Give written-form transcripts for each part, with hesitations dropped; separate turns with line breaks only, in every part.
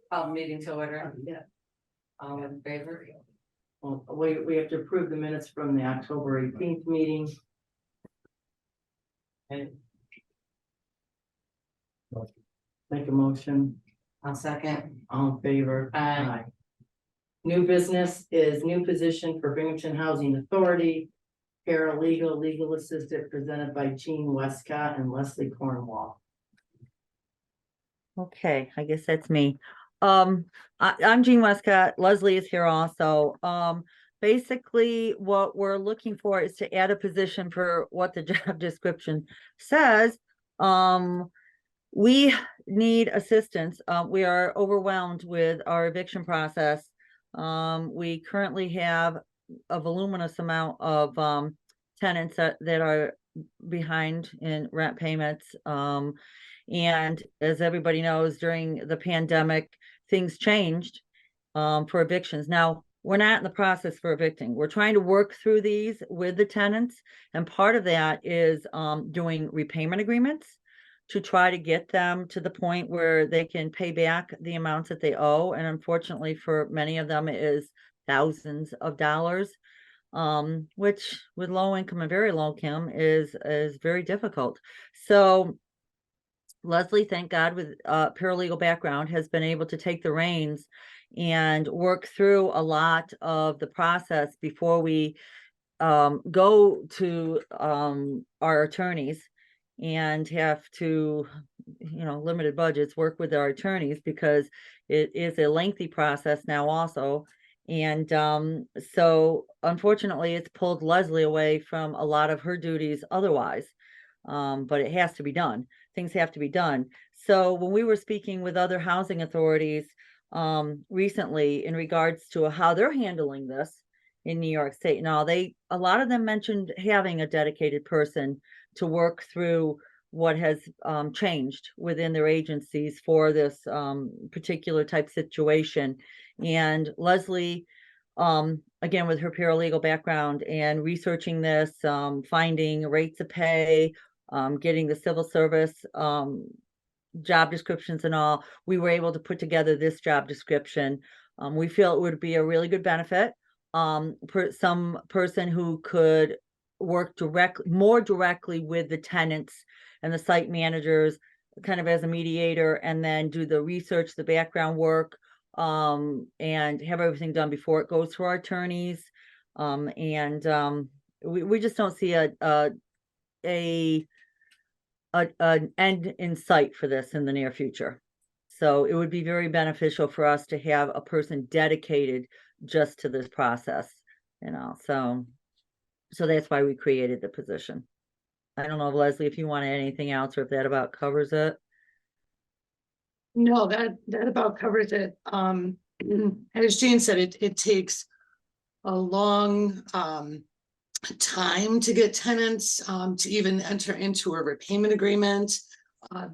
Call meeting to order.
Yeah,
All in favor?
well, we have to approve the minutes from the October 18th meeting. And make a motion,
I'll second.
all in favor?
Aye.
New business is new position for Binghamton Housing Authority, paralegal, legal assistant presented by Jean Westcott and Leslie Cornwall.
Okay, I guess that's me. I'm Jean Westcott. Leslie is here also. Basically, what we're looking for is to add a position for what the job description says. We need assistance. We are overwhelmed with our eviction process. We currently have a voluminous amount of tenants that are behind in rent payments. And as everybody knows, during the pandemic, things changed for evictions. Now, we're not in the process for evicting. We're trying to work through these with the tenants. And part of that is doing repayment agreements to try to get them to the point where they can pay back the amounts that they owe. And unfortunately, for many of them, it is thousands of dollars, which with low income and very low income is very difficult. So Leslie, thank God, with a paralegal background, has been able to take the reins and work through a lot of the process before we go to our attorneys and have to, limited budgets, work with our attorneys because it is a lengthy process now also. And so unfortunately, it's pulled Leslie away from a lot of her duties otherwise. But it has to be done. Things have to be done. So when we were speaking with other housing authorities recently in regards to how they're handling this in New York State and all, a lot of them mentioned having a dedicated person to work through what has changed within their agencies for this particular type situation. And Leslie, again, with her paralegal background and researching this, finding rates of pay, getting the civil service job descriptions and all, we were able to put together this job description. We feel it would be a really good benefit. Some person who could work more directly with the tenants and the site managers, kind of as a mediator, and then do the research, the background work, and have everything done before it goes to our attorneys. We just don't see an end in sight for this in the near future. So it would be very beneficial for us to have a person dedicated just to this process, so that's why we created the position. I don't know, Leslie, if you want anything else or if that about covers it.
No, that about covers it. As Jane said, it takes a long time to get tenants to even enter into a repayment agreement.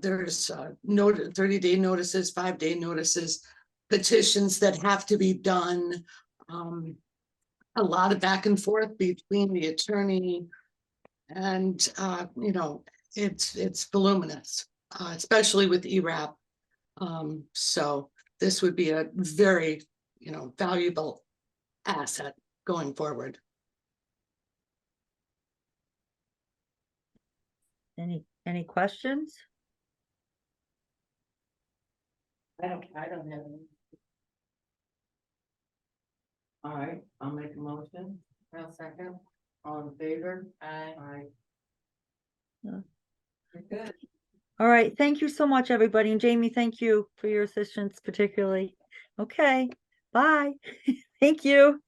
There's 30-day notices, 5-day notices, petitions that have to be done. A lot of back and forth between the attorney and it's voluminous, especially with ERAP. So this would be a very valuable asset going forward.
Any questions?
I don't have any. All right, I'll make a motion.
I'll second.
All in favor?
Aye.
Aye.
Yeah.
You're good.
All right, thank you so much, everybody. And Jamie, thank you for your assistance particularly. Okay, bye. Thank you.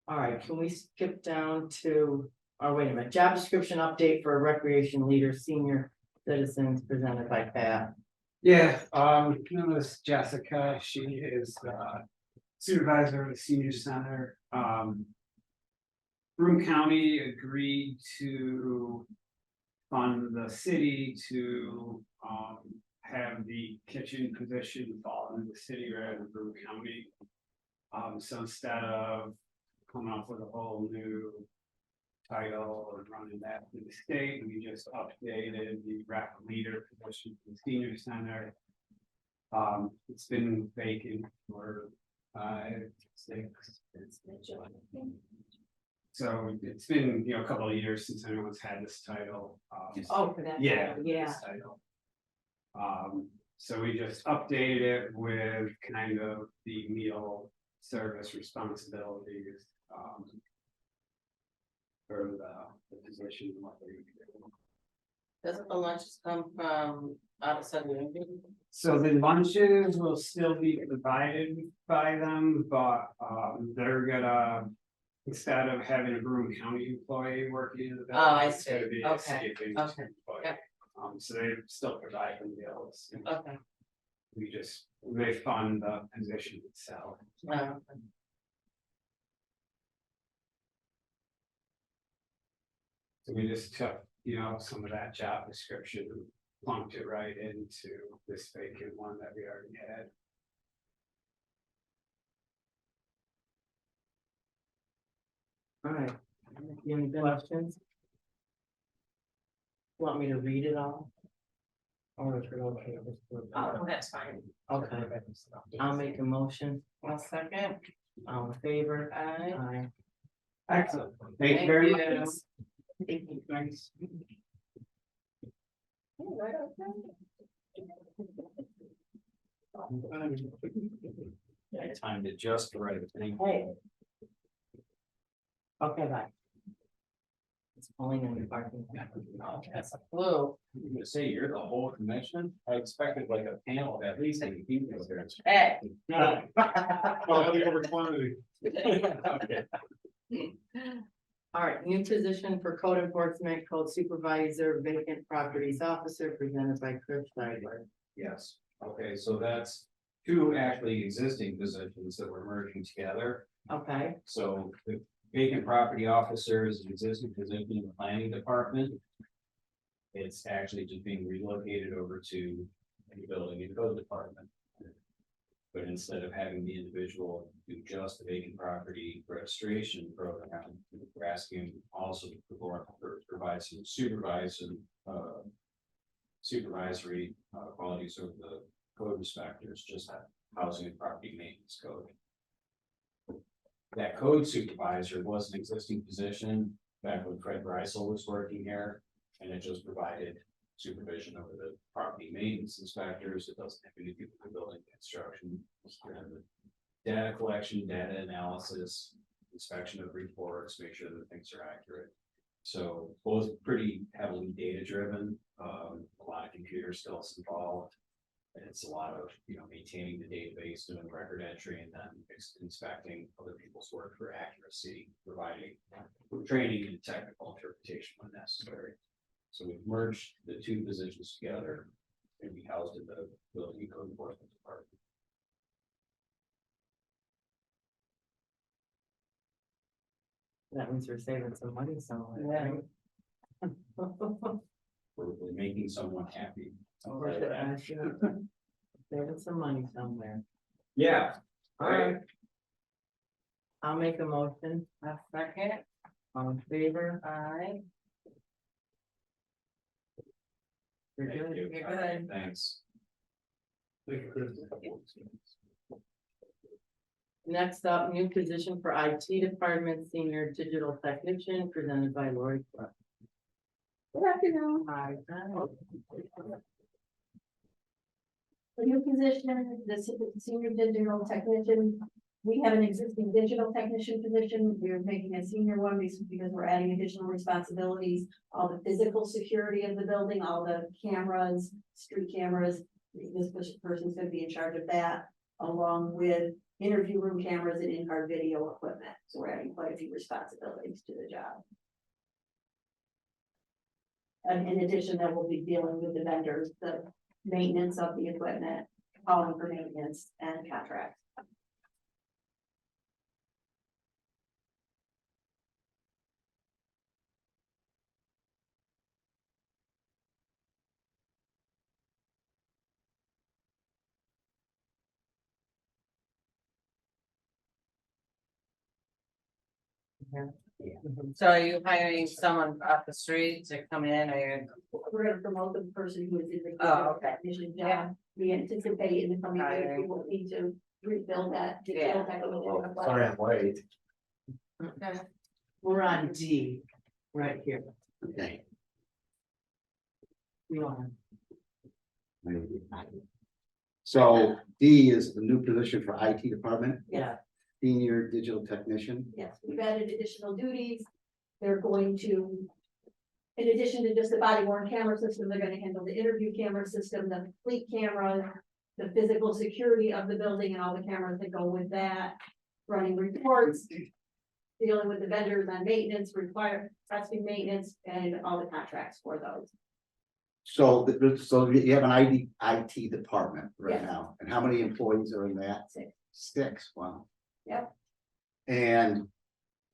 All right, can we skip down to, wait a minute, job description update for recreation leader, senior citizens presented by Pat.
Yeah, known as Jessica. She is supervisor of the senior center. Broome County agreed to fund the city to have the kitchen position fall into the city rather than Broome County. So instead of coming up with a whole new title and running that through the state. We just updated the rec leader position for the senior center. It's been vacant for 5, 6. So it's been, you know, a couple of years since anyone's had this title.
Oh, for that.
Yeah.
Yeah.
this title. So we just updated it with kind of the meal service responsibilities. For the position and what they do.
Doesn't the lunches come from out of Southern Indian?
So the lunches will still be provided by them, but they're gonna, instead of having a Broome County employee working in the building.
Oh, I
it's gonna
see.
be a
Okay,
City of Binghamton employee.
yeah.
So they still provide the meals.
Okay.
They fund the position itself. So we just took, you know, some of that job description, and plunked it right into this vacant one that we already had.
All right, you have any questions? Want me to read it all? Or if you're okay, just do it.
Oh, that's fine.
Okay, I'll make a motion,
One second.
all in favor?
Aye.
Aye.
Excellent. Thank you very much.
Thank you.
Thanks.
Time to just the right thing.
Hey. Okay, bye. It's pulling in the parking.
Oh, that's a clue.
I'm gonna say you're the whole commission. I expected like a panel of at least 8 people there.
Hey.
No.
Over quantity.
Okay.
All right, new position for code enforcement, code supervisor, vacant properties officer, presented by Chris Seidler.
Yes, okay, so that's 2 actually existing positions that we're merging together.
Okay,
So the vacant property officer is an existing position in the planning department. It's actually just being relocated over to the building and code department. But instead of having the individual do just the vacant property registration program, we're asking him also to provide some supervisory qualities of the code inspectors, just that housing and property maintenance code. That code supervisor was an existing position back when Fred Breisel was working here, and it just provided supervision over the property maintenance inspectors. It doesn't have anything to do with building construction. It's kind of the data collection, data analysis, inspection of reports, make sure that things are accurate. So both pretty heavily data driven, a lot of computer skills involved. It's a lot of, you know, maintaining the database, doing record entry, and then inspecting other people's work for accuracy, providing training and technical interpretation when necessary. So we've merged the 2 positions together and be housed in the building and code enforcement department.
that means we're saving some money somewhere.
Yeah.
We're making someone happy.
We're saving some money somewhere.
Yeah.
All right. I'll make a motion,
A second.
all in favor?
Aye.
You're
Thank
good.
you.
You're good.
Thanks.
Next up, new position for IT department, senior digital technician, presented by Lori Clark.
Good afternoon.
Hi.
The new position, senior digital technician. We have an existing digital technician position. We're making a senior one because we're adding additional responsibilities. All the physical security of the building, all the cameras, street cameras. This person's gonna be in charge of that, along with interview room cameras and in-car video equipment. So we're adding quite a few responsibilities to the job. And in addition, that we'll be dealing with the vendors, the maintenance of the equipment, calling for maintenance and contracts.
So are you hiring someone off the street to come in, or you're?
We're gonna promote the person who is in the.
Oh, okay.
technician
Yeah.
job. We anticipate in the coming years, we
Hiring.
will need to rebuild that.
Yeah.
Sorry, I'm late.
Okay.
We're on D, right here.
Okay.
You want
So D is the new position for IT department,
Yes,
senior digital technician.
yes, we've added additional duties. They're going to. In addition to just the body worn camera system, they're gonna handle the interview camera system, the fleet camera. The physical security of the building and all the cameras that go with that, running reports. Dealing with the vendors on maintenance, requesting maintenance and all the contracts for those.
So, so you have an IT department right
Yes.
now, and how many employees are in that?
6.
6, wow.
Yep.
And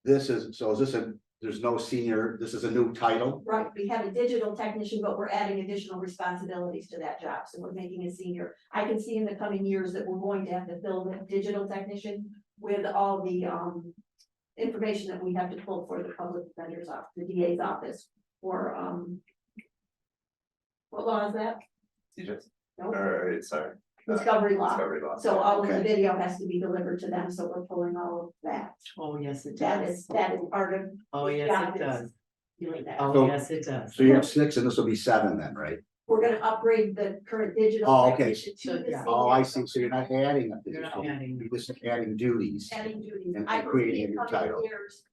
this is, so is this there's no senior, this is a new title?
Right, we have a digital technician, but we're adding additional responsibilities to that job, so we're making a senior. I can see in the coming years that we're going to have to fill the digital technician with all the information that we have to pull for the public defender's office, the DA's office, or what law is that? No,
Sorry.
discovery law.
Discovery law.
So all of the
Okay.
video has to be delivered to them, so we're pulling all of that.
Oh, yes, it
That
does.
is part of
Oh, yes,
job
it
is-
does.
doing that.
Oh,
So-
yes, it does.
So you have 6 and this will be 7 then, right?
We're gonna upgrade the current digital.
Oh, okay.
technician to the
Yeah.
Oh, I
senior.
see, so you're not adding a
You're not
position,
adding.
you're just adding duties.
Adding duties.
And
I
creating
believe
a new
coming
title.
years,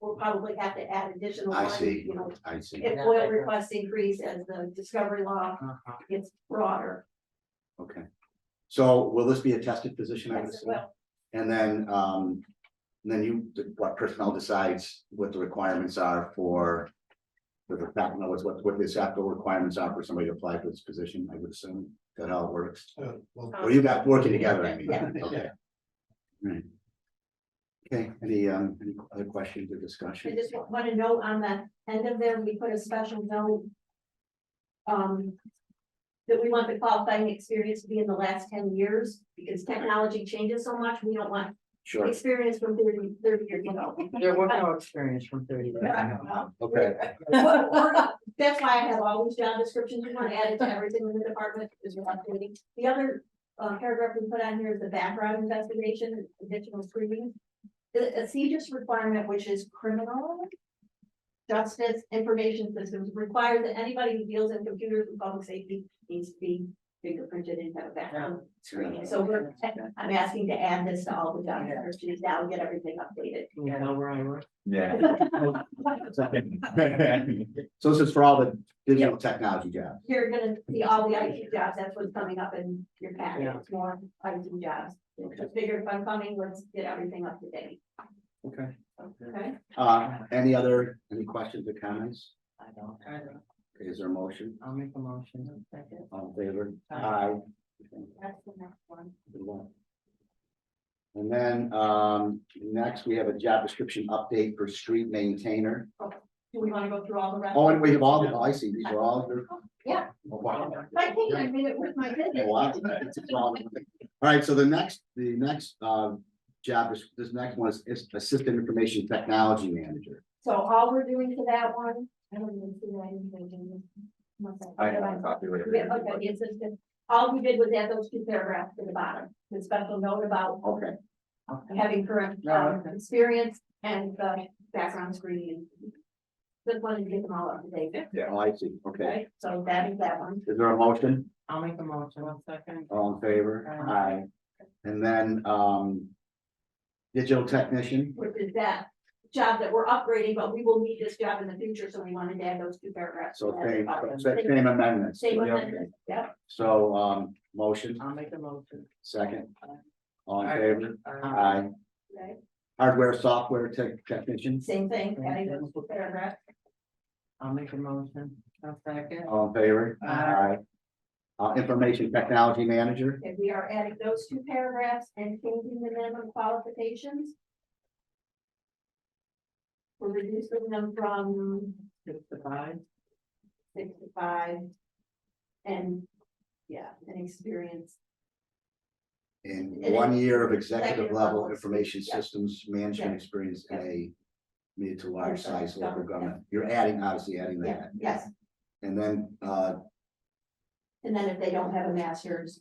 we'll probably have to add additional
I
ones,
see,
you know,
I see,
if oil requests increase as the discovery law
Uh-huh.
gets broader.
okay. So will this be a tested position, I would
Yes, it
assume?
will.
And then you, what personnel decides what the requirements are for. The fact, knows what the exact requirements are for somebody to apply for this position, I would assume, is that how it works? Well, you got working together, I mean,
Yeah.
okay. Right. Okay, any other questions or
I
discussion?
just want to note on the end of there, we put a special note. That we want the qualifying experience to be in the last 10 years, because technology changes so much, we don't want
Sure,
experience from 30 years ago.
There was no experience from 30 years.
okay,
That's why I have all these job descriptions, we want to add it to everything in the department, is we're updating. The other paragraph we put on here is the background investigation, additional screening. A CJIS requirement, which is criminal justice information systems, requires that anybody who deals in computers with public safety needs to be fingerprinted and have a background screening. So I'm asking to add this to all the job descriptions now and get everything updated.
You know where I work?
Yeah.
so this is for all the digital technology jobs,
You're gonna see all the IT jobs, that's what's coming up in your packet,
Yeah.
it's more IT jobs. Just figured if I'm coming, let's get everything up to date,
okay?
okay?
Any questions or comments?
I don't.
Okay, is there a motion?
I'll make a motion. Second.
All in favor?
Aye.
That's the next one.
And then, next we have a job description update for street maintainer.
Do we wanna go through all the rest?
Oh, and we have all, I see, these are all.
Yeah.
Oh, wow.
I think I made it with my business.
Oh, wow. All right, so the next, this next one is assistant information technology manager.
So all we're doing to that one, I don't even see that in the.
I have a copy later.
Yeah, okay, the assistant, all we did was add those 2 paragraphs to the bottom, the special note about
Okay,
having current experience and the background screening. Just wanted to get them all up to date.
oh, I see, okay.
Okay, so that is that one.
Is there a motion?
I'll make a motion. 1 second.
All in favor?
Aye.
And then, digital technician,
Which is that job that we're upgrading, but we will need this job in the future, so we wanted to add those 2 paragraphs.
so same amendments.
Same amendment, yeah.
So, motion,
I'll make a motion.
second. All in favor?
Aye.
Aye.
Okay,
Hardware, software technician,
same thing, adding those 2 paragraphs.
I'll make a motion. A second.
all in favor?
Aye.
Information technology manager,
If we are adding those 2 paragraphs and changing the minimum qualifications. We're reducing them from
6 to 5.
6 to 5. And, yeah, and experience.
in
And
1
then
year of executive
executive
level
levels.
information
Yeah.
systems management
Yeah.
experience in a mid to large size local government, you're obviously adding
Yeah,
that.
yes,
And then,
and then if they don't have a master's,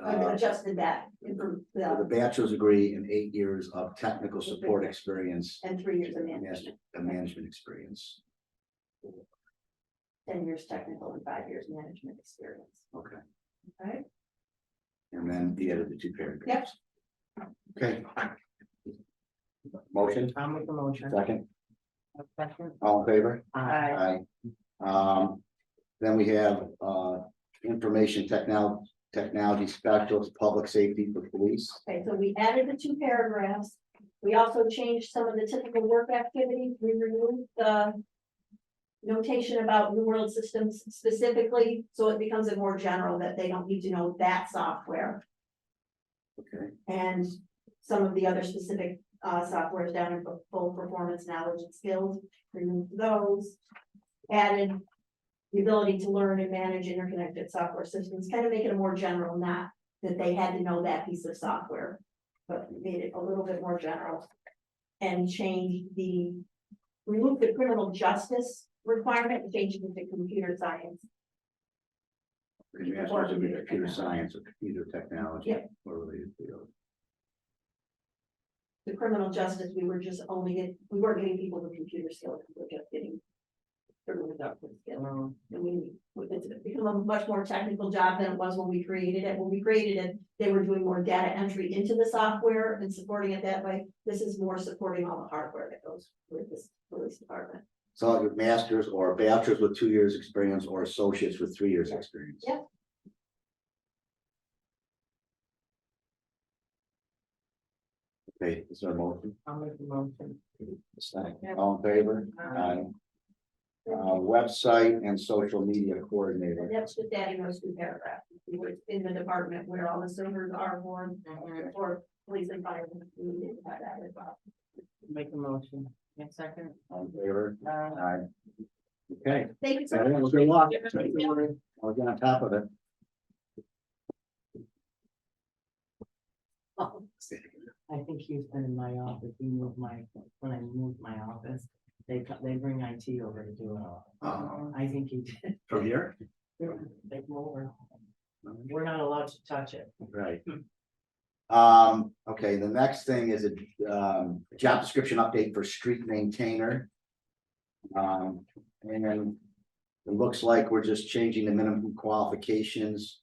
I've adjusted that, improved
the bachelor's degree and 8 years of technical support experience,
and 3 years of management,
master, management experience.
10 years technical and 5 years management experience.
Okay,
Right?
and then the other two paragraphs.
Yep.
Okay. Motion,
I'll make a motion.
second,
Second.
all in favor?
Aye.
Aye. Then we have, information technology specialist, public safety for police.
Okay, so we added the 2 paragraphs. We also changed some of the typical work activities. We removed the notation about New World Systems specifically, so it becomes a more general that they don't need to know that software.
Okay,
And some of the other specific softwares down in full performance knowledge and skills, removed those. Added the ability to learn and manage interconnected software systems, kind of make it a more general, not that they had to know that piece of software. But made it a little bit more general. And changed remove the criminal justice requirement, and change it to computer science.
and master's degree in computer science or computer technology.
Yep.
Or related field.
The criminal justice, we weren't getting people with computer skills, we were just getting. Criminal justice skills. And it's become a much more technical job than it was when we created it. When we created it, they were doing more data entry into the software and supporting it that way. This is more supporting all the hardware that goes with this police department.
So your master's or bachelor's with 2 years experience or associates with 3 years experience.
Yeah.
Okay, is there a motion?
I'll make a motion.
Second. All in favor? Aye. Website and social media coordinator.
And that's just adding those 2 paragraphs. We were in the department where all the servers are for police and fire. We needed to have that as well.
Make a motion.
And second.
All in favor? Aye. Okay.
Thank you so
Good
much.
luck. I'll get on top of it.
I think he's been in my office. When I moved my office, they bring IT over to do it. I think he did.
From here?
They come over. We're not allowed to touch it.
Right. Okay, the next thing is a job description update for street maintainer. And it looks like we're just changing the minimum qualifications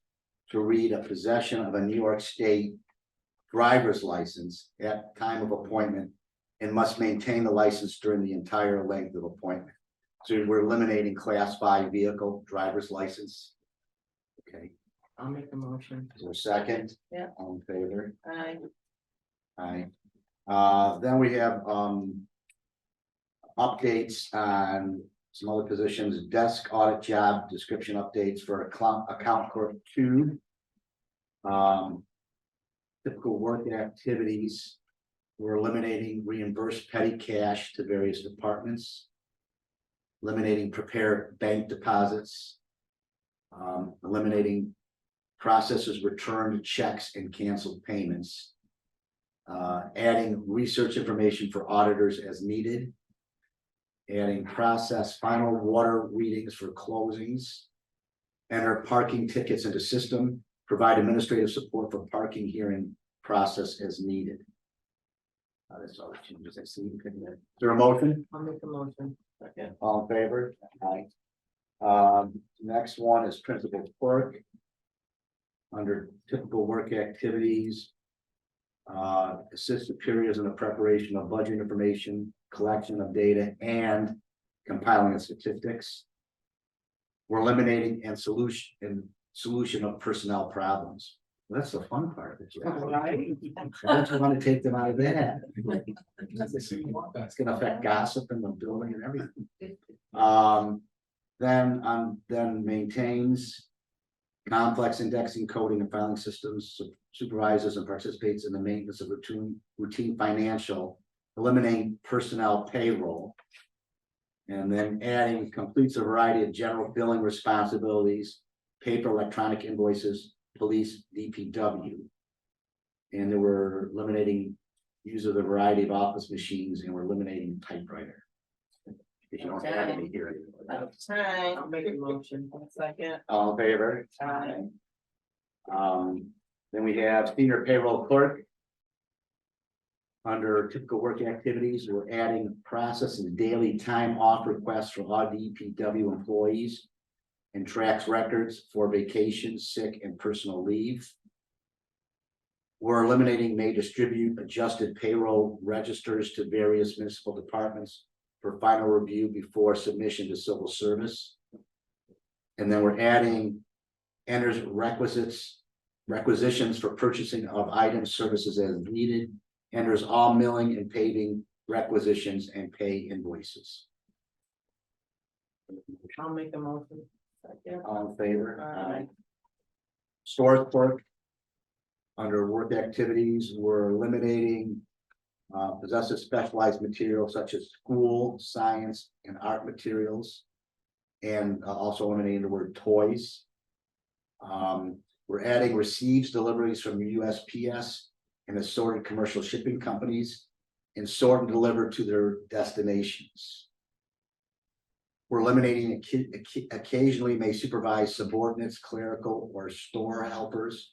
to read a possession of a New York State driver's license at time of appointment and must maintain the license during the entire length of appointment. So we're eliminating class 5 vehicle driver's license. Okay,
I'll make a motion.
is there a second?
Yeah.
All in favor?
Aye.
Aye. Then we have, updates on some other positions, desk audit job description updates for account clerk 2. Typical work activities. We're eliminating reimbursed petty cash to various departments. Eliminating prepared bank deposits. Eliminating processors returned checks and canceled payments. Adding research information for auditors as needed. Adding process final water readings for closings. Enter parking tickets into system, provide administrative support for parking hearing process as needed. That's all the changes I see. Is there a motion?
I'll make a motion.
Okay, all in favor? Aye. Next one is principal clerk. Under typical work activities. Assist superiors in the preparation of budget information, collection of data, and compiling of statistics. We're eliminating and solution of personnel problems. That's the fun part of it.
Right.
I don't want to take them out of that. It's gonna affect gossip in the building and everything. Then maintains complex indexing, coding, and filing systems, supervises and participates in the maintenance of routine financial, eliminating personnel payroll. And then adding completes a variety of general billing responsibilities, paper, electronic invoices, police, DPW. And they were eliminating use of a variety of office machines, and we're eliminating typewriter. If you don't have any here.
Time.
I'll make a motion.
Second.
All in favor?
Aye.
Then we have senior payroll clerk. Under typical work activities, we're adding processing daily time off requests for all DPW employees. And tracks records for vacation, sick, and personal leave. We're eliminating may distribute adjusted payroll registers to various municipal departments for final review before submission to civil service. And then we're adding enters requisitions for purchasing of items, services as needed, enters all milling and paving requisitions and pay invoices.
I'll make a motion. Second.
All in favor?
Aye.
Stores clerk. Under work activities, we're eliminating possessive specialized materials such as school, science, and art materials. And also eliminating the word toys. We're adding receives deliveries from USPS and assorted commercial shipping companies and sort and deliver to their destinations. We're eliminating occasionally may supervise subordinates, clerical, or store helpers.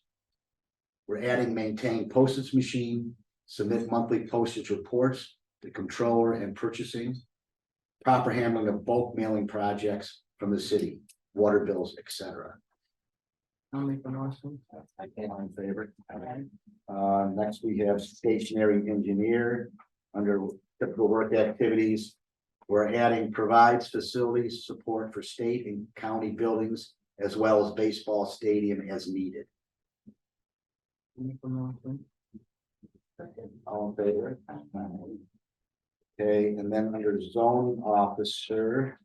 We're adding maintain postage machine, submit monthly postage reports to controller and purchasing. Proper handling of bulk mailing projects from the city, water bills, etc.
I'll make a motion.
All in favor? Next we have stationary engineer. Under typical work activities, we're adding provides facilities support for state and county buildings as well as baseball stadium as needed.
Make a motion.
All in favor? Okay, and then under zoning officer.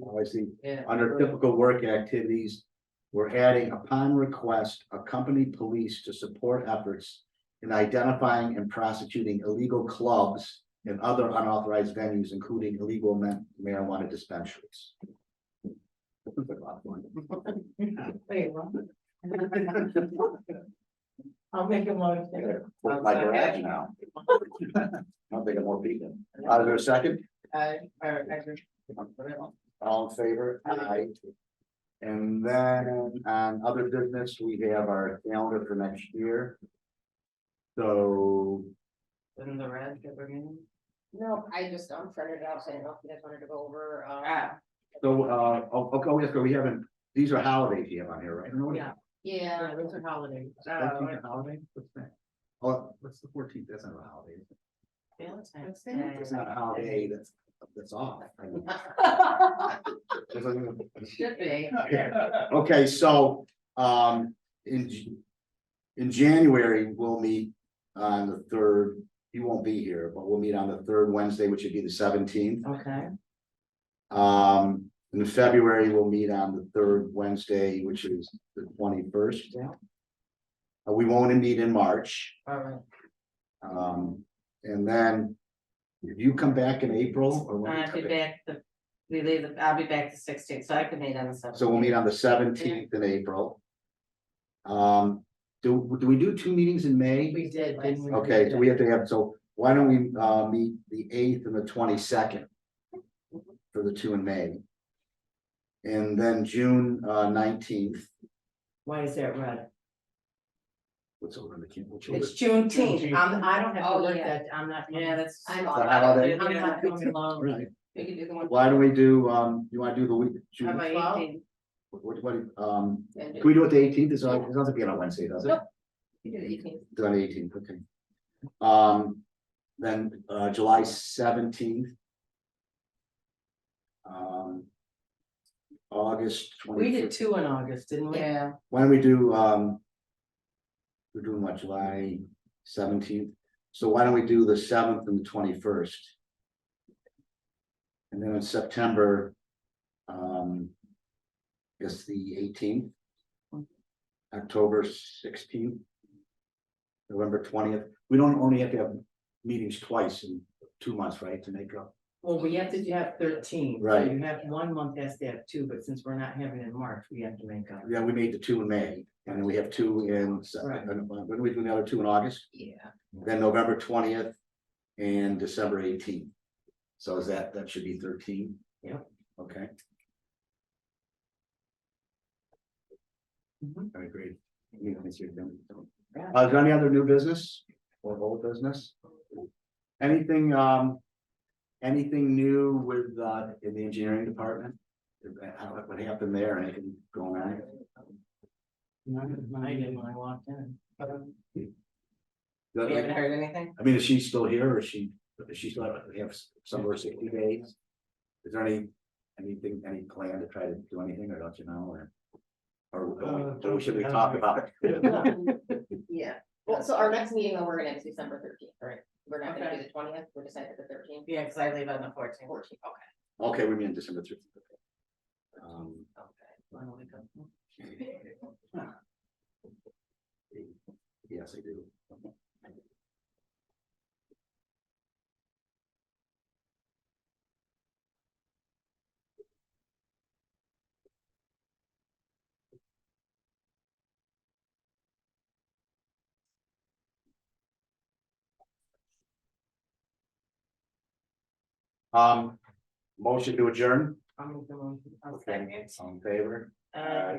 Oh, I see.
Yeah.
Under typical work activities, we're adding upon request, accompany police to support efforts in identifying and prosecuting illegal clubs and other unauthorized venues, including illegal marijuana dispensaries.
Wait, what? I'll make a motion.
With my garage now. I'll think of more people. Is there a second? All in favor? Aye. And then on other business, we have our calendar for next year. So,
In the red that we're getting.
No, I just printed it out, so I don't know if you guys wanted to go over,
okay, we haven't, these are holidays you have on here, right?
Yeah.
yeah.
Those are holidays.
14th a holiday? What's that? Oh, what's the 14th? That's not a holiday.
Valentine's
It's not a holiday, that's off.
Should be.
Okay, so, in January, we'll meet on the 3rd. You won't be here, but we'll meet on the 3rd Wednesday, which would be the 17th.
Okay.
In February, we'll meet on the 3rd Wednesday, which is the 21st.
Yeah.
We won't meet in March.
All right.
And then if you come back in April or when? you
I'll
come
be
back?
back I'll be back the 16th, so I can meet on the 17th.
So we'll meet on the 17th in April. Do we do 2 meetings in May?
We did, didn't we?
Okay, so we have to have, so why don't we meet the 8th and the 22nd? For the 2 in May. And then June 19th.
Why is that red?
What's over in the camp?
It's Juneteenth. I don't have to
Oh,
look
yeah.
that, I'm not.
Yeah, that's.
I'm
The
on.
holiday?
I'm not coming along.
Right.
We can do the one.
Why don't we do, you wanna do the week?
How
June?
about
12th?
18th?
Can we do it the 18th? It doesn't be on a Wednesday, does it?
Nope. We do the 18th.
It's on the 18th, okay. Then July 17th. August 25th.
We did 2 in August, didn't we?
Yeah,
Why don't we do, we're doing what, July 17th? So why don't we do the 7th and the 21st? And then in September, guess the 18th. October 16th. November 20th. We don't only have to have meetings twice in 2 months, right, to make up.
Well, we have to have 13. So
Right.
you have 1 month has to have 2, but since we're not having it in March, we have to make up.
Yeah, we made the 2 in May, and then we have 2 in,
Right.
when do we do the other 2 in August?
Yeah.
Then November 20th and December 18th. So is that should be 13?
Yep.
Okay. I agree. You know, it's your thing. Is there any other new business or old business? Anything, anything new with, in the engineering department? What happened there? Anything going on?
I did when I walked in.
You haven't heard anything?
I mean, is she still here or is she still have somewhere 60 days? Is there anything, any plan to try to do anything or don't you know, or should we talk about it?
Yeah, well, so our next meeting, though, we're gonna have December 13th, right? We're not gonna
Okay.
do the 20th, we're decided the 13th.
Yeah, cause I leave on the 14th.
14th, okay.
Okay, we mean December 13th. Yes, I do. Motion to adjourn.
I'll make the motion. I'll
Okay,
second.
all in favor?
Uh,